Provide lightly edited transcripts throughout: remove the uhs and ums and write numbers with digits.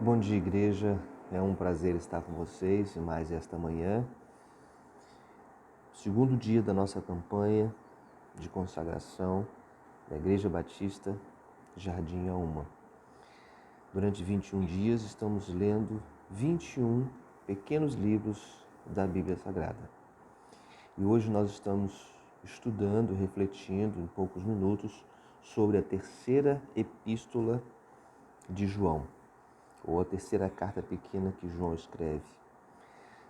Bom dia, igreja. É um prazer estar com vocês mais esta manhã. Segundo dia da nossa campanha de consagração da Igreja Batista Jardim Auma. Durante 21 dias estamos lendo 21 pequenos livros da Bíblia Sagrada. E hoje nós estamos estudando, refletindo em poucos minutos sobre a terceira epístola de João, ou a terceira carta pequena que João escreve.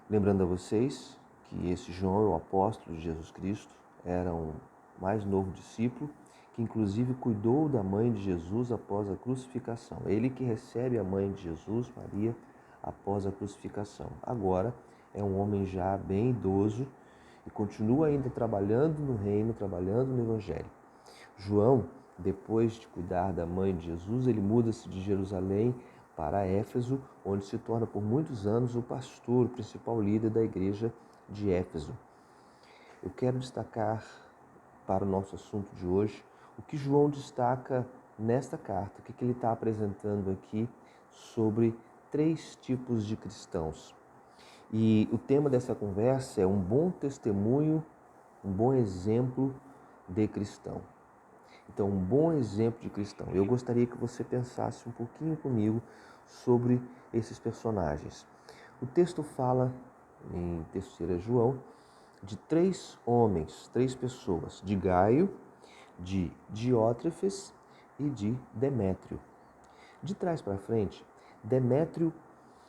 Lembrando a vocês que esse João é o apóstolo de Jesus Cristo, era um mais novo discípulo, que inclusive cuidou da mãe de Jesus após a crucificação. Ele que recebe a mãe de Jesus, Maria, após a crucificação. Agora é um homem já bem idoso e continua ainda trabalhando no reino, trabalhando no Evangelho. João, depois de cuidar da mãe de Jesus, ele muda-se de Jerusalém para Éfeso, onde se torna por muitos anos o pastor, o principal líder da igreja de Éfeso. Eu quero destacar para o nosso assunto de hoje o que João destaca nesta carta, o que ele está apresentando aqui sobre 3 tipos de cristãos. E o tema dessa conversa é um bom testemunho, um bom exemplo de cristão. Então, um bom exemplo de cristão. Eu gostaria que você pensasse um pouquinho comigo sobre esses personagens. O texto fala, em 3 João, de 3 homens, 3 pessoas, de Gaio, de Diótrefes e de Demétrio. De trás para frente, Demétrio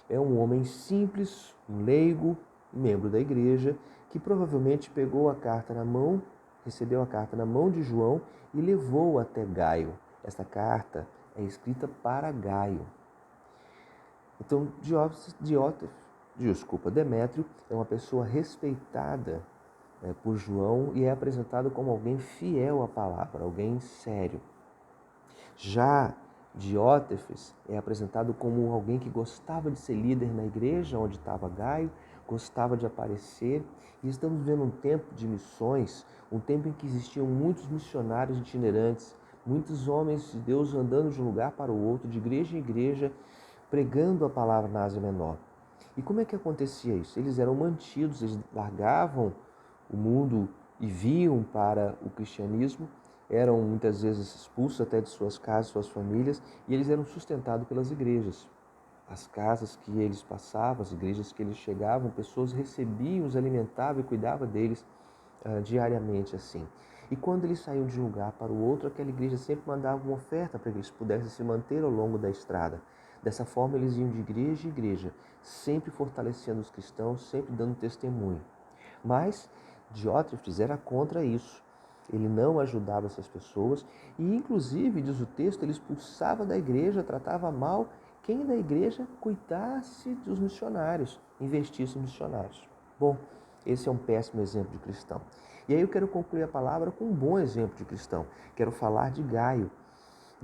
é um homem simples, um leigo, membro da igreja, que provavelmente pegou a carta na mão, recebeu a carta na mão de João e levou até Gaio. Esta carta é escrita para Gaio. Então, Demétrio é uma pessoa respeitada por João e é apresentado como alguém fiel à palavra, alguém sério. Já Diótrefes é apresentado como alguém que gostava de ser líder na igreja onde estava Gaio, gostava de aparecer, e estamos vivendo um tempo de missões, um tempo em que existiam muitos missionários itinerantes, muitos homens de Deus andando de um lugar para o outro, de igreja em igreja, pregando a palavra na Ásia Menor. E como é que acontecia isso? Eles eram mantidos, eles largavam o mundo e vinham para o cristianismo, eram muitas vezes expulsos até de suas casas, suas famílias, e eles eram sustentados pelas igrejas. As casas que eles passavam, as igrejas que eles chegavam, pessoas recebiam, os alimentavam e cuidavam deles diariamente assim. E quando eles saíam de um lugar para o outro, aquela igreja sempre mandava uma oferta para que eles pudessem se manter ao longo da estrada. Dessa forma, eles iam de igreja em igreja, sempre fortalecendo os cristãos, sempre dando testemunho. Mas Diótrefes era contra isso. Ele não ajudava essas pessoas e, inclusive, diz o texto, ele expulsava da igreja, tratava mal quem da igreja cuidasse dos missionários, investisse em missionários. Bom, esse é um péssimo exemplo de cristão. E aí eu quero concluir a palavra com um bom exemplo de cristão. Quero falar de Gaio.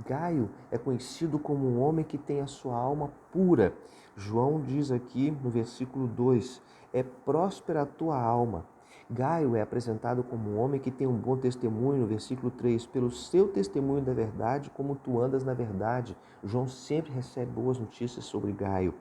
Gaio é conhecido como um homem que tem a sua alma pura. João diz aqui no versículo 2, é próspera a tua alma. Gaio é apresentado como um homem que tem um bom testemunho no versículo 3, pelo seu testemunho da verdade, como tu andas na verdade. João sempre recebe boas notícias sobre Gaio.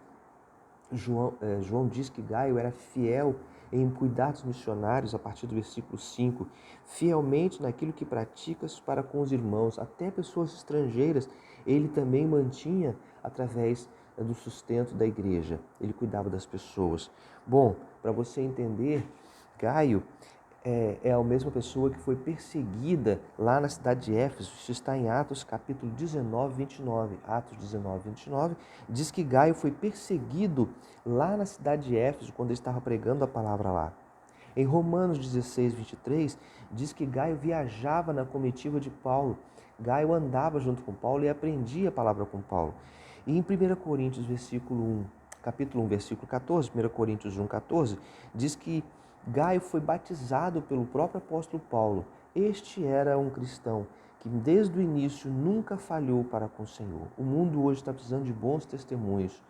João diz que Gaio era fiel em cuidar dos missionários a partir do versículo 5, fielmente naquilo que praticas para com os irmãos, até pessoas estrangeiras, ele também mantinha através do sustento da igreja, ele cuidava das pessoas. Bom, para você entender, Gaio é a mesma pessoa que foi perseguida lá na cidade de Éfeso. Isso está em Atos capítulo 19, 29. Atos 19, 29 diz que Gaio foi perseguido lá na cidade de Éfeso quando ele estava pregando a palavra lá. Em Romanos 16, 23 diz que Gaio viajava na comitiva de Paulo. Gaio andava junto com Paulo e aprendia a palavra com Paulo. E em 1 Coríntios capítulo 1, versículo 14, 1 Coríntios 1, 14, diz que Gaio foi batizado pelo próprio apóstolo Paulo. Este era um cristão que desde o início nunca falhou para com o Senhor. O mundo hoje está precisando de bons testemunhos.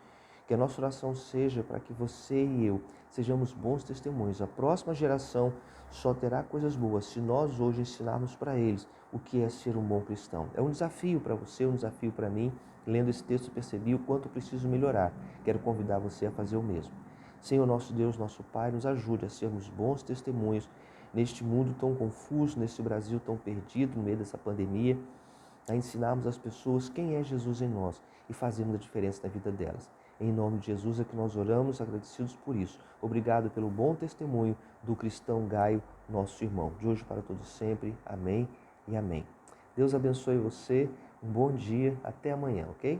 Que a nossa oração seja para que você e eu sejamos bons testemunhos. A próxima geração só terá coisas boas se nós hoje ensinarmos para eles o que é ser um bom cristão. É um desafio para você, um desafio para mim, Lendo esse texto, percebi o quanto preciso melhorar. Quero convidar você a fazer o mesmo. Senhor, nosso Deus, nosso Pai, nos ajude a sermos bons testemunhos neste mundo tão confuso, neste Brasil tão perdido, no meio dessa pandemia, a ensinarmos às pessoas quem é Jesus em nós e fazermos a diferença na vida delas. Em nome de Jesus é que nós oramos, agradecidos por isso. Obrigado pelo bom testemunho do cristão Gaio, nosso irmão. De hoje para todos sempre. Amém e amém. Deus abençoe você. Um bom dia. Até amanhã, ok?